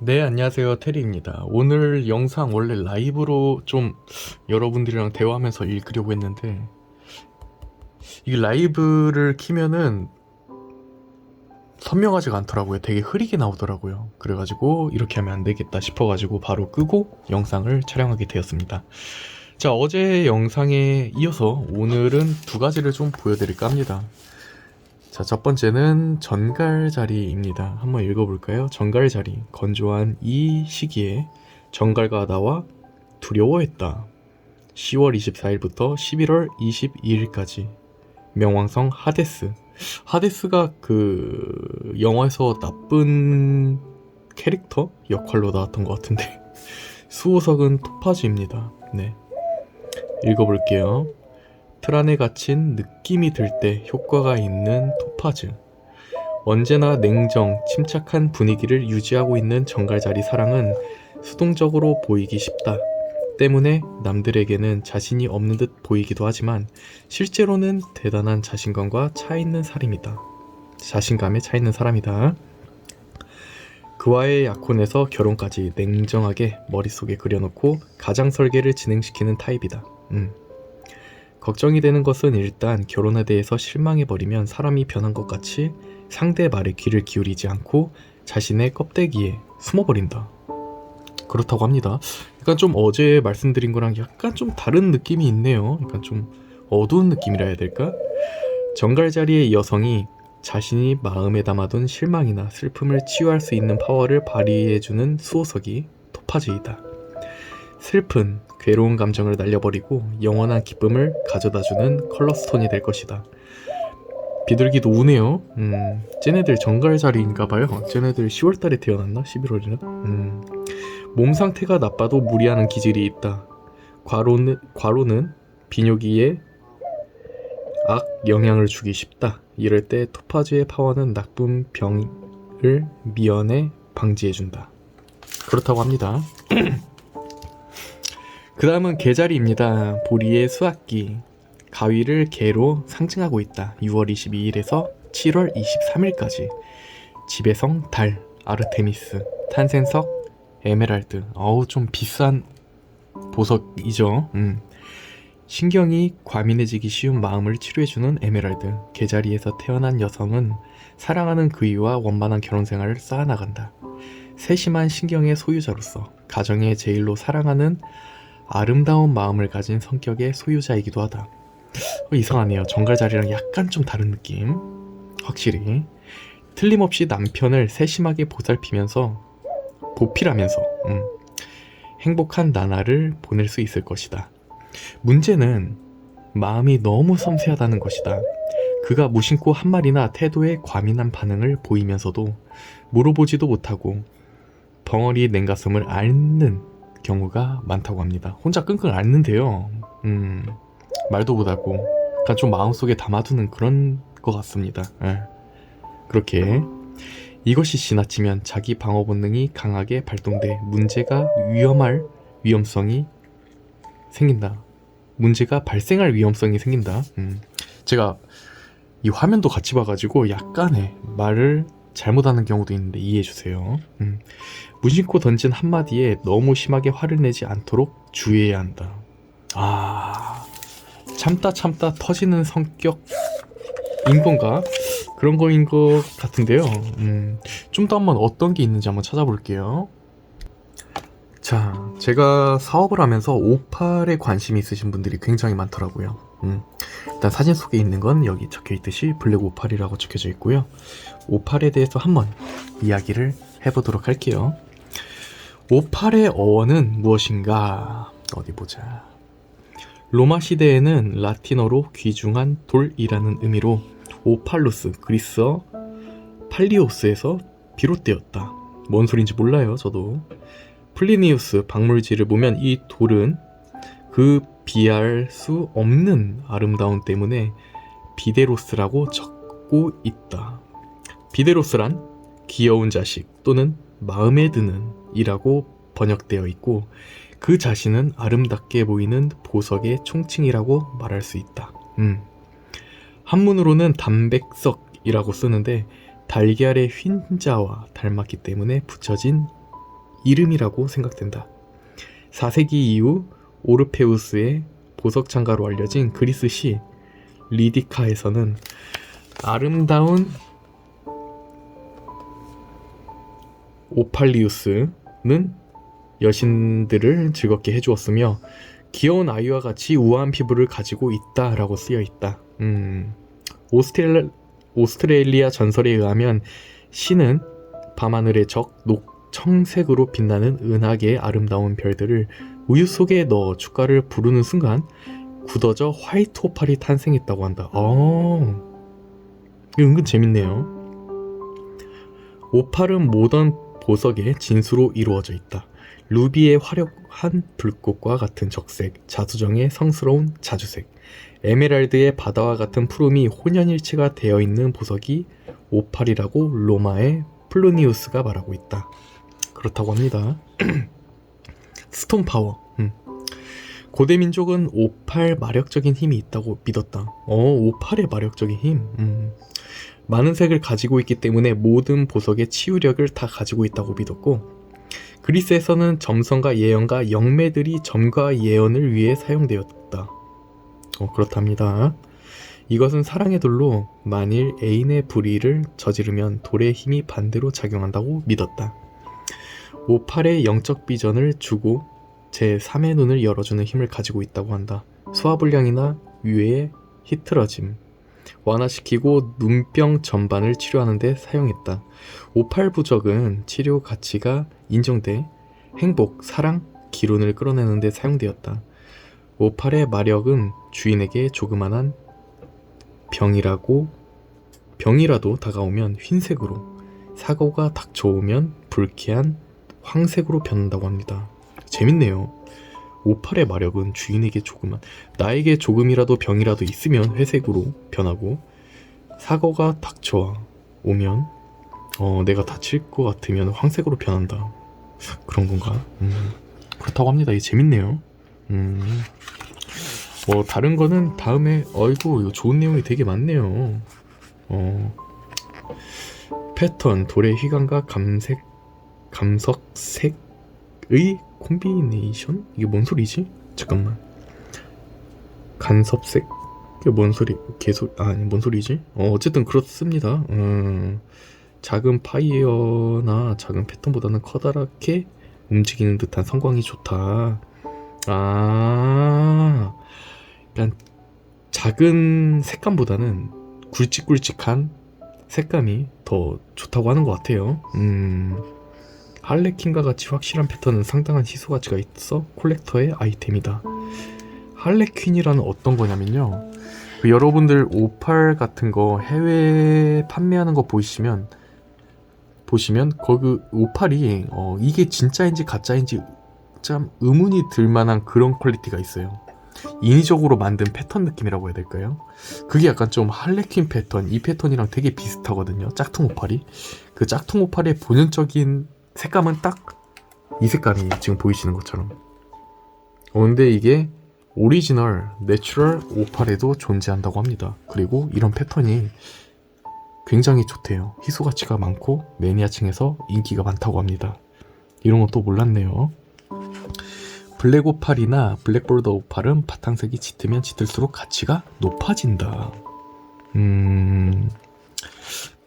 네, 안녕하세요. 테리입니다. 오늘 영상 원래 라이브로 좀 여러분들이랑 대화하면서 읽으려고 했는데, 이게 라이브를 키면은 선명하지가 않더라고요. 되게 흐리게 나오더라고요. 그래가지고 이렇게 하면 안 되겠다 싶어가지고 바로 끄고 영상을 촬영하게 되었습니다. 자, 어제 영상에 이어서 오늘은 두 가지를 좀 보여드릴까 합니다. 자, 첫 번째는 전갈자리입니다. 한번 읽어볼까요? 전갈자리. 건조한 이 시기에 전갈과 나와 두려워했다. 10월 24일부터 11월 22일까지. 명왕성 하데스. 하데스가 그 영화에서 나쁜 캐릭터 역할로 나왔던 것 같은데 수호석은 토파즈입니다. 네, 읽어볼게요. 틀 안에 갇힌 느낌이 들 때 효과가 있는 토파즈. 언제나 냉정, 침착한 분위기를 유지하고 있는 정갈자리 사랑은 수동적으로 보이기 쉽다. 때문에 남들에게는 자신이 없는 듯 보이기도 하지만 실제로는 대단한 자신감과 차있는 사람이다. 자신감에 차있는 사람이다. 그와의 약혼에서 결혼까지 냉정하게 머릿속에 그려놓고 가장 설계를 진행시키는 타입이다. 걱정이 되는 것은 일단 결혼에 대해서 실망해버리면 사람이 변한 것 같이 상대의 말에 귀를 기울이지 않고 자신의 껍데기에 숨어버린다. 그렇다고 합니다. 약간 좀 어제 말씀드린 거랑 약간 좀 다른 느낌이 있네요. 약간 좀 어두운 느낌이라 해야 될까? 정갈자리의 여성이 자신이 마음에 담아둔 실망이나 슬픔을 치유할 수 있는 파워를 발휘해주는 수호석이 토파즈이다. 슬픈, 괴로운 감정을 날려버리고 영원한 기쁨을 가져다주는 컬러스톤이 될 것이다. 비둘기도 우네요. 쟤네들 정갈자리인가봐요. 쟤네들 10월달에 태어났나? 11월이나? 몸 상태가 나빠도 무리하는 기질이 있다. 과로는 비뇨기에 악 영향을 주기 쉽다. 이럴 때 토파즈의 파워는 나쁜 병을 미연에 방지해준다. 그렇다고 합니다. 그 다음은 개자리입니다. 보리의 수학기. 가위를 개로 상징하고 있다. 6월 22일에서 7월 23일까지. 지배성 달, 아르테미스, 탄생석, 에메랄드. 어우, 좀 비싼 보석이죠. 신경이 과민해지기 쉬운 마음을 치료해주는 에메랄드. 개자리에서 태어난 여성은 사랑하는 그이와 원만한 결혼생활을 쌓아나간다. 세심한 신경의 소유자로서 가정의 제일로 사랑하는 아름다운 마음을 가진 성격의 소유자이기도 하다. 이상하네요. 정갈자리랑 약간 좀 다른 느낌. 확실히 틀림없이 남편을 세심하게 보살피면서 보필하면서 행복한 나날을 보낼 수 있을 것이다. 문제는 마음이 너무 섬세하다는 것이다. 그가 무심코 한 말이나 태도에 과민한 반응을 보이면서도 물어보지도 못하고 벙어리 냉가슴을 앓는 경우가 많다고 합니다. 혼자 끙끙 앓는데요. 말도 못하고 약간 좀 마음속에 담아두는 그런 것 같습니다. 그렇게 이것이 지나치면 자기 방어 본능이 강하게 발동돼 문제가 위험할 위험성이 생긴다. 문제가 발생할 위험성이 생긴다. 제가 이 화면도 같이 봐가지고 약간의 말을 잘못하는 경우도 있는데 이해해주세요. 무심코 던진 한마디에 너무 심하게 화를 내지 않도록 주의해야 한다. 참다 터지는 성격인 건가? 그런 거인 것 같은데요. 좀 더 한번 어떤 게 있는지 한번 찾아볼게요. 자, 제가 사업을 하면서 오팔에 관심이 있으신 분들이 굉장히 많더라고요. 일단 사진 속에 있는 건 여기 적혀있듯이 블랙 오팔이라고 적혀져 있고요. 오팔에 대해서 한번 이야기를 해보도록 할게요. 오팔의 어원은 무엇인가? 어디 보자. 로마 시대에는 라틴어로 귀중한 돌이라는 의미로 오팔루스, 그리스어 팔리오스에서 비롯되었다. 뭔 소린지 몰라요, 저도. 플리니우스 박물지를 보면 이 돌은 그 비할 수 없는 아름다움 때문에 비데로스라고 적고 있다. 비데로스란 귀여운 자식 또는 마음에 드는 이라고 번역되어 있고 그 자신은 아름답게 보이는 보석의 총칭이라고 말할 수 있다. 한문으로는 담백석이라고 쓰는데 달걀의 흰자와 닮았기 때문에 붙여진 이름이라고 생각된다. 4세기 이후 오르페우스의 보석 창가로 알려진 그리스 시 리디카에서는 아름다운 오팔리우스는 여신들을 즐겁게 해주었으며 귀여운 아이와 같이 우아한 피부를 가지고 있다라고 쓰여있다. 오스트레일리아 전설에 의하면 신은 밤하늘의 적 녹청색으로 빛나는 은하계의 아름다운 별들을 우유 속에 넣어 축가를 부르는 순간 굳어져 화이트 오팔이 탄생했다고 한다. 이거 은근 재밌네요. 오팔은 모던 보석의 진수로 이루어져 있다. 루비의 화려한 불꽃과 같은 적색, 자수정의 성스러운 자주색, 에메랄드의 바다와 같은 푸름이 혼연일체가 되어 있는 보석이 오팔이라고 로마의 플루니우스가 말하고 있다. 그렇다고 합니다. 스톤 파워. 고대 민족은 오팔 마력적인 힘이 있다고 믿었다. 오팔의 마력적인 힘. 많은 색을 가지고 있기 때문에 모든 보석의 치유력을 다 가지고 있다고 믿었고, 그리스에서는 점성과 예언과 영매들이 점과 예언을 위해 사용되었다. 그렇답니다. 이것은 사랑의 돌로 만일 애인의 불의를 저지르면 돌의 힘이 반대로 작용한다고 믿었다. 오팔의 영적 비전을 주고 제3의 눈을 열어주는 힘을 가지고 있다고 한다. 소화불량이나 위의 히트러짐 완화시키고 눈병 전반을 치료하는 데 사용했다. 오팔 부적은 치료 가치가 인정돼 행복, 사랑, 기운을 끌어내는 데 사용되었다. 오팔의 마력은 주인에게 조그만한 병이라도 다가오면 흰색으로, 사고가 닥쳐오면 불쾌한 황색으로 변한다고 합니다. 재밌네요. 오팔의 마력은 주인에게 나에게 조금이라도 병이라도 있으면 회색으로 변하고, 사고가 닥쳐오면 내가 다칠 것 같으면 황색으로 변한다. 그런 건가? 그렇다고 합니다. 이게 재밌네요. 다른 거는 다음에. 이거 좋은 내용이 되게 많네요. 패턴, 돌의 휘감과 감석색의 콤비네이션? 이게 뭔 소리지? 잠깐만. 간섭색? 이게 뭔 소리? 뭔 소리지? 어쨌든 그렇습니다. 작은 파이어나 작은 패턴보다는 커다랗게 움직이는 듯한 성광이 좋다. 그러니까 작은 색감보다는 굵직굵직한 색감이 더 좋다고 하는 것 같아요. 할레퀸과 같이 확실한 패턴은 상당한 희소 가치가 있어 콜렉터의 아이템이다. 할레퀸이라는 어떤 거냐면요, 여러분들 오팔 같은 거 해외 판매하는 거 보시면 거기 오팔이 이게 진짜인지 가짜인지 참 의문이 들 만한 그런 퀄리티가 있어요. 인위적으로 만든 패턴 느낌이라고 해야 될까요? 그게 약간 좀 할레퀸 패턴, 이 패턴이랑 되게 비슷하거든요. 짝퉁 오팔이. 그 짝퉁 오팔의 본연적인 색감은 딱 이 색감이 지금 보이시는 것처럼. 근데 이게 오리지널 내추럴 오팔에도 존재한다고 합니다. 그리고 이런 패턴이 굉장히 좋대요. 희소 가치가 많고 매니아층에서 인기가 많다고 합니다. 이런 것도 몰랐네요. 블랙 오팔이나 블랙볼더 오팔은 바탕색이 짙으면 짙을수록 가치가 높아진다.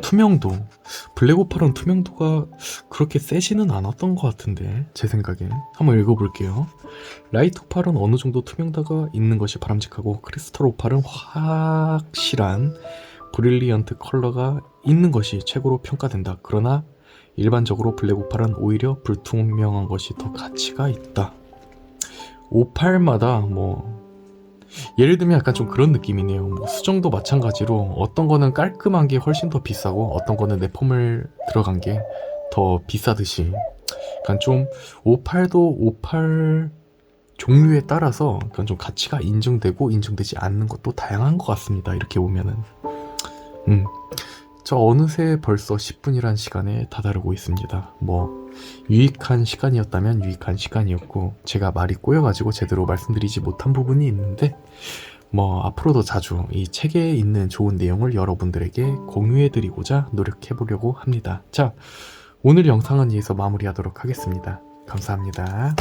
투명도. 블랙 오팔은 투명도가 그렇게 세지는 않았던 것 같은데, 제 생각엔. 한번 읽어볼게요. 라이트 오팔은 어느 정도 투명도가 있는 것이 바람직하고, 크리스털 오팔은 확실한 브릴리언트 컬러가 있는 것이 최고로 평가된다. 그러나 일반적으로 블랙 오팔은 오히려 불투명한 것이 더 가치가 있다. 오팔마다 예를 들면 약간 좀 그런 느낌이네요. 수정도 마찬가지로 어떤 거는 깔끔한 게 훨씬 더 비싸고 어떤 거는 내포물 들어간 게 더 비싸듯이, 약간 좀 오팔도 오팔 종류에 따라서 약간 좀 가치가 인정되고 인정되지 않는 것도 다양한 것 같습니다. 이렇게 보면은. 저 어느새 벌써 10분이란 시간에 다다르고 있습니다. 유익한 시간이었다면 유익한 시간이었고, 제가 말이 꼬여가지고 제대로 말씀드리지 못한 부분이 있는데, 앞으로도 자주 이 책에 있는 좋은 내용을 여러분들에게 공유해드리고자 노력해보려고 합니다. 자, 오늘 영상은 여기서 마무리하도록 하겠습니다. 감사합니다.